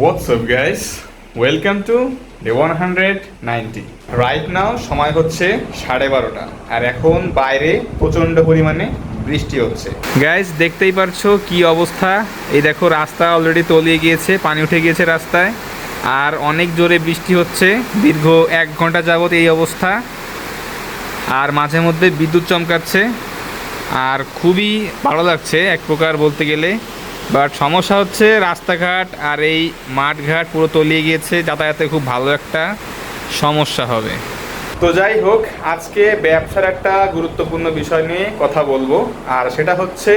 What's up guys? Welcome to the 190. Right now সময় হচ্ছে 12:30 আর এখন বাইরে প্রচন্ড পরিমাণে বৃষ্টি হচ্ছে। গাইস দেখতেই পারছো কি অবস্থা, এই দেখো রাস্তা অলরেডি তলিয়ে গিয়েছে, পানি উঠে গিয়েছে রাস্তায় আর অনেক জোরে বৃষ্টি হচ্ছে, দীর্ঘ 1 ঘন্টা যাবত এই অবস্থা। আর মাঝে মধ্যে বিদ্যুৎ চমকাচ্ছে আর খুবই ভালো লাগছে এক প্রকার বলতে গেলে। বাট সমস্যা হচ্ছে রাস্তাঘাট আর এই মাঠঘাট পুরো তলিয়ে গিয়েছে, যাতায়াতে খুব ভালো একটা সমস্যা হবে। তো যাই হোক, আজকে ব্যবসার একটা গুরুত্বপূর্ণ বিষয় নিয়ে কথা বলবো, আর সেটা হচ্ছে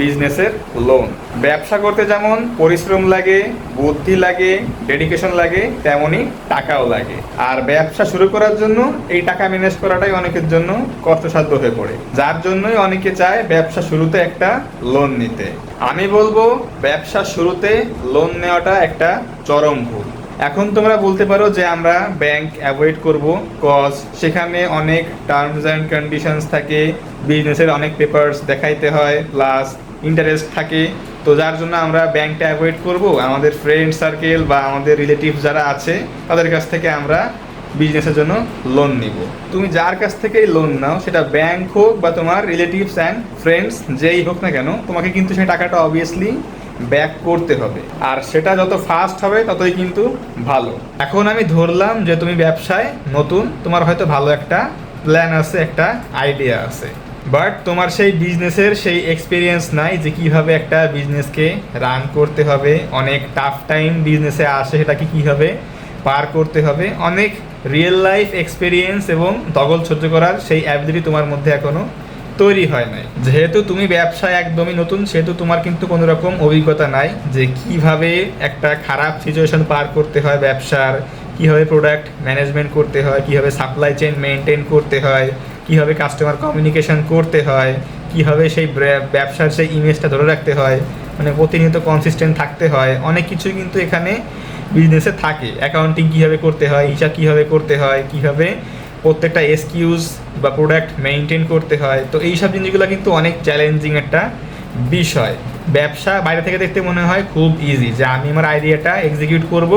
বিজনেসের লোন। ব্যবসা করতে যেমন পরিশ্রম লাগে, বুদ্ধি লাগে, ডেডিকেশন লাগে, তেমনই টাকাও লাগে। আর ব্যবসা শুরু করার জন্য এই টাকা ম্যানেজ করাটাই অনেকের জন্য কষ্টসাধ্য হয়ে পড়ে, যার জন্যই অনেকে চায় ব্যবসা শুরুতে একটা লোন নিতে। আমি বলবো ব্যবসা শুরুতে লোন নেওয়াটা একটা চরম ভুল। এখন তোমরা বলতে পারো যে আমরা ব্যাংক অ্যাভয়েড করব, কজ সেখানে অনেক টার্মস অ্যান্ড কন্ডিশনস থাকে, বিজনেসের অনেক পেপারস দেখাইতে হয়, প্লাস ইন্টারেস্ট থাকে। তো যার জন্য আমরা ব্যাংকটা অ্যাভয়েড করব, আমাদের ফ্রেন্ড সার্কেল বা আমাদের রিলেটিভ যারা আছে তাদের কাছ থেকে আমরা বিজনেসের জন্য লোন নিব। তুমি যার কাছ থেকেই লোন নাও, সেটা ব্যাংক হোক বা তোমার রিলেটিভস অ্যান্ড ফ্রেন্ডস যেই হোক না কেন, তোমাকে কিন্তু সেই টাকাটা অবভিয়াসলি ব্যাক করতে হবে, আর সেটা যত ফাস্ট হবে ততই কিন্তু ভালো। এখন আমি ধরলাম যে তুমি ব্যবসায় নতুন, তোমার হয়তো ভালো একটা প্ল্যান আছে, একটা আইডিয়া আছে, বাট তোমার সেই বিজনেসের সেই এক্সপিরিয়েন্স নাই যে কিভাবে একটা বিজনেসকে রান করতে হবে। অনেক টাফ টাইম বিজনেসে আসে, সেটাকে কীভাবে পার করতে হবে, অনেক রিয়েল লাইফ এক্সপিরিয়েন্স এবং দগল সহ্য করার সেই অ্যাবিলিটি তোমার মধ্যে এখনও তৈরি হয় নাই। যেহেতু তুমি ব্যবসায় একদমই নতুন, সেহেতু তোমার কিন্তু কোনো রকম অভিজ্ঞতা নাই যে কিভাবে একটা খারাপ সিচুয়েশন পার করতে হয় ব্যবসার, কিভাবে প্রোডাক্ট ম্যানেজমেন্ট করতে হয়, কিভাবে সাপ্লাই চেইন মেনটেন করতে হয়, কিভাবে কাস্টমার কমিউনিকেশন করতে হয়, কিভাবে সেই ব্যবসার সেই ইমেজটা ধরে রাখতে হয়, মানে প্রতিনিয়ত কনসিস্টেন্ট থাকতে হয়। অনেক কিছুই কিন্তু এখানে বিজনেসে থাকে। অ্যাকাউন্টিং কীভাবে করতে হয়, হিসাব কীভাবে করতে হয়, কীভাবে প্রত্যেকটা এসকিউজ বা প্রোডাক্ট মেনটেন করতে হয়। তো এইসব জিনিসগুলো কিন্তু অনেক চ্যালেঞ্জিং একটা বিষয়। ব্যবসা বাইরে থেকে দেখতে মনে হয় খুব ইজি, যে আমি আমার আইডিয়াটা এক্সিকিউট করব,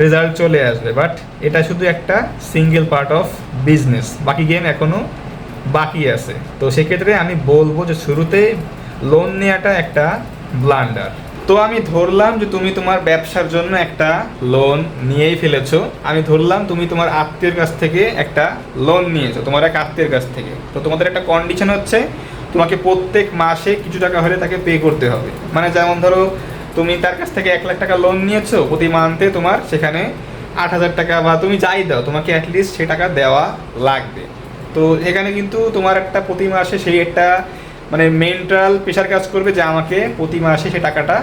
রেজাল্ট চলে আসবে, বাট এটা শুধু একটা সিঙ্গেল পার্ট অফ বিজনেস, বাকি গেম এখনও বাকি আছে। তো সেক্ষেত্রে আমি বলবো যে শুরুতে লোন নেওয়াটা একটা ব্লান্ডার। তো আমি ধরলাম যে তুমি তোমার ব্যবসার জন্য একটা লোন নিয়েই ফেলেছো। আমি ধরলাম তুমি তোমার আত্মীয়ের কাছ থেকে একটা লোন নিয়েছো, তোমার এক আত্মীয়ের কাছ থেকে। তো তোমাদের একটা কন্ডিশন হচ্ছে তোমাকে প্রত্যেক মাসে কিছু টাকা হলে তাকে পে করতে হবে। মানে যেমন ধরো তুমি তার কাছ থেকে 1 লাখ টাকা লোন নিয়েছো, প্রতি মান্থে তোমার সেখানে 8,000 টাকা বা তুমি যাই দাও, তোমাকে অ্যাটলিস্ট সে টাকা দেওয়া লাগবে। তো এখানে কিন্তু তোমার একটা প্রতি মাসে সেই একটা মানে মেন্টাল প্রেশার কাজ করবে যে আমাকে প্রতি মাসে সে টাকাটা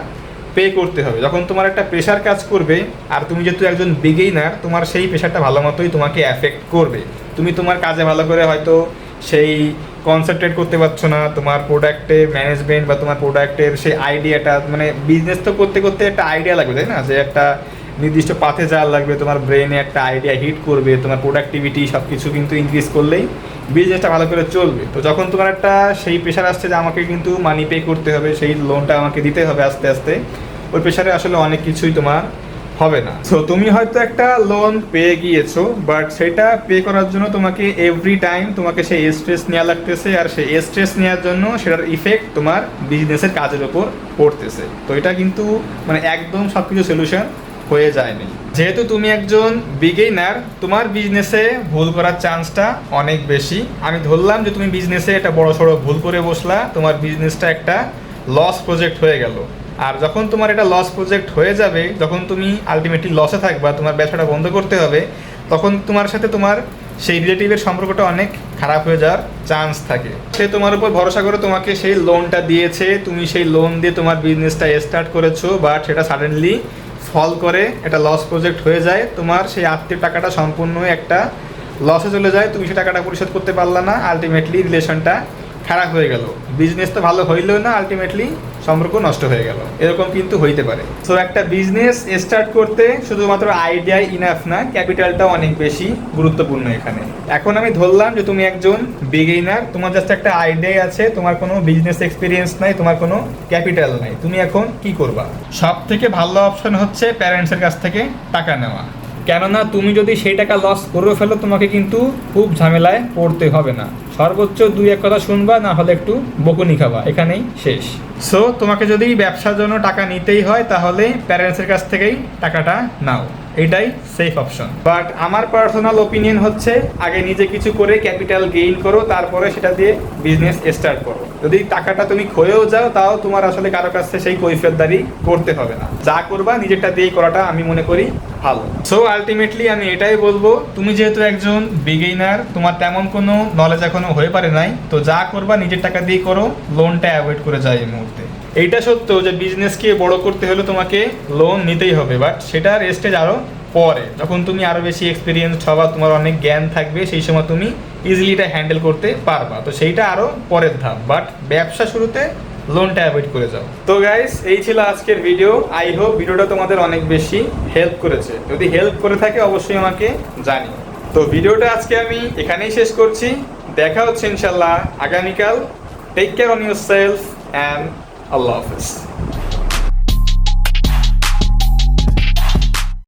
পে করতে হবে। যখন তোমার একটা প্রেশার কাজ করবে, আর তুমি যেহেতু একজন বিগিনার, তোমার সেই প্রেশারটা ভালো মতোই তোমাকে অ্যাফেক্ট করবে। তুমি তোমার কাজে ভালো করে হয়তো সেই কনসেন্ট্রেট করতে পারছো না, তোমার প্রোডাক্টের ম্যানেজমেন্ট বা তোমার প্রোডাক্টের সেই আইডিয়াটা, মানে বিজনেস তো করতে করতে একটা আইডিয়া লাগবে, তাই না? যে একটা নির্দিষ্ট পাথে যাওয়ার লাগবে, তোমার ব্রেনে একটা আইডিয়া হিট করবে, তোমার প্রোডাক্টিভিটি সব কিছু কিন্তু ইনক্রিজ করলেই বিজনেসটা ভালো করে চলবে। তো যখন তোমার একটা সেই প্রেশার আসছে যে আমাকে কিন্তু মানি পে করতে হবে, সেই লোনটা আমাকে দিতে হবে আস্তে আস্তে, ওই প্রেশারে আসলে অনেক কিছুই তোমার হবে না। সো তুমি হয়তো একটা লোন পেয়ে গিয়েছো, বাট সেটা পে করার জন্য তোমাকে এভরি টাইম তোমাকে সেই স্ট্রেস নেওয়া লাগতেছে, আর সেই স্ট্রেস নেওয়ার জন্য সেটার ইফেক্ট তোমার বিজনেসের কাজের ওপর পড়তেছে। তো এটা কিন্তু মানে একদম সব কিছু সলিউশন হয়ে যায়নি। যেহেতু তুমি একজন বিগিনার, তোমার বিজনেসে ভুল করার চান্সটা অনেক বেশি। আমি ধরলাম যে তুমি বিজনেসে একটা বড় সড়ো ভুল করে বসলা, তোমার বিজনেসটা একটা লস প্রজেক্ট হয়ে গেল। আর যখন তোমার এটা লস প্রজেক্ট হয়ে যাবে, যখন তুমি আলটিমেটলি লসে থাকবা, তোমার ব্যবসাটা বন্ধ করতে হবে, তখন তোমার সাথে তোমার সেই রিলেটিভের সম্পর্কটা অনেক খারাপ হয়ে যাওয়ার চান্স থাকে। সে তোমার উপর ভরসা করে তোমাকে সেই লোনটা দিয়েছে, তুমি সেই লোন দিয়ে তোমার বিজনেসটা স্টার্ট করেছো, বাট সেটা সাডেনলি ফল করে একটা লস প্রজেক্ট হয়ে যায়। তোমার সেই আত্মীয় টাকাটা সম্পূর্ণ একটা লসে চলে যায়, তুমি সেই টাকাটা পরিশোধ করতে পারলা না, আলটিমেটলি রিলেশনটা খারাপ হয়ে গেল। বিজনেস তো ভালো হইলেও না, আলটিমেটলি সম্পর্ক নষ্ট হয়ে গেল, এরকম কিন্তু হইতে পারে। সো একটা বিজনেস স্টার্ট করতে শুধুমাত্র আইডিয়া ইনাফ না, ক্যাপিটালটাও অনেক বেশি গুরুত্বপূর্ণ এখানে। এখন আমি ধরলাম যে তুমি একজন বিগিনার, তোমার জাস্ট একটা আইডিয়া আছে, তোমার কোনো বিজনেস এক্সপিরিয়েন্স নাই, তোমার কোনো ক্যাপিটাল নাই, তুমি এখন কি করবা? সব থেকে ভালো অপশন হচ্ছে প্যারেন্টসের কাছ থেকে টাকা নেওয়া। কেননা তুমি যদি সেই টাকা লস করে ফেলো, তোমাকে কিন্তু খুব ঝামেলায় পড়তে হবে না। সর্বোচ্চ 2-1 কথা শুনবা, না হলে একটু বকুনি খাবা, এখানেই শেষ। সো তোমাকে যদি ব্যবসার জন্য টাকা নিতেই হয়, তাহলে প্যারেন্টসের কাছ থেকেই টাকাটা নাও, এটাই সেফ অপশন। বাট আমার পার্সোনাল ওপিনিয়ন হচ্ছে আগে নিজে কিছু করে ক্যাপিটাল গেইন করো, তারপরে সেটা দিয়ে বিজনেস স্টার্ট করো। যদি টাকাটা তুমি ক্ষয়েও যাও, তাও তোমার আসলে কারো কাছে সেই কৈফিয়তদারি করতে হবে না। যা করবা নিজেরটা দিয়েই করাটা আমি মনে করি ভালো। সো আলটিমেটলি আমি এটাই বলবো, তুমি যেহেতু একজন বিগিনার, তোমার তেমন কোনো নলেজ এখনো হয়ে পারে নাই, তো যা করবা নিজের টাকা দিয়ে করো, লোনটা অ্যাভয়েড করে যায় এই মুহূর্তে। এইটা সত্য যে বিজনেসকে বড় করতে হলে তোমাকে লোন নিতেই হবে, বাট সেটার স্টেজ আরও পরে, যখন তুমি আরও বেশি এক্সপিরিয়েন্সড হবা, তোমার অনেক জ্ঞান থাকবে, সেই সময় তুমি ইজিলি এটা হ্যান্ডেল করতে পারবা, তো সেইটা আরও পরের ধাপ। বাট ব্যবসা শুরুতে লোনটা অ্যাভয়েড করে যাও। তো গাইস, এই ছিল আজকের ভিডিও। আই হোপ ভিডিওটা তোমাদের অনেক বেশি হেল্প করেছে। যদি হেল্প করে থাকে অবশ্যই আমাকে জানিও। তো ভিডিওটা আজকে আমি এখানেই শেষ করছি। দেখা হচ্ছে ইনশাল্লাহ আগামীকাল। Take care on yourself and আল্লাহ হাফেজ।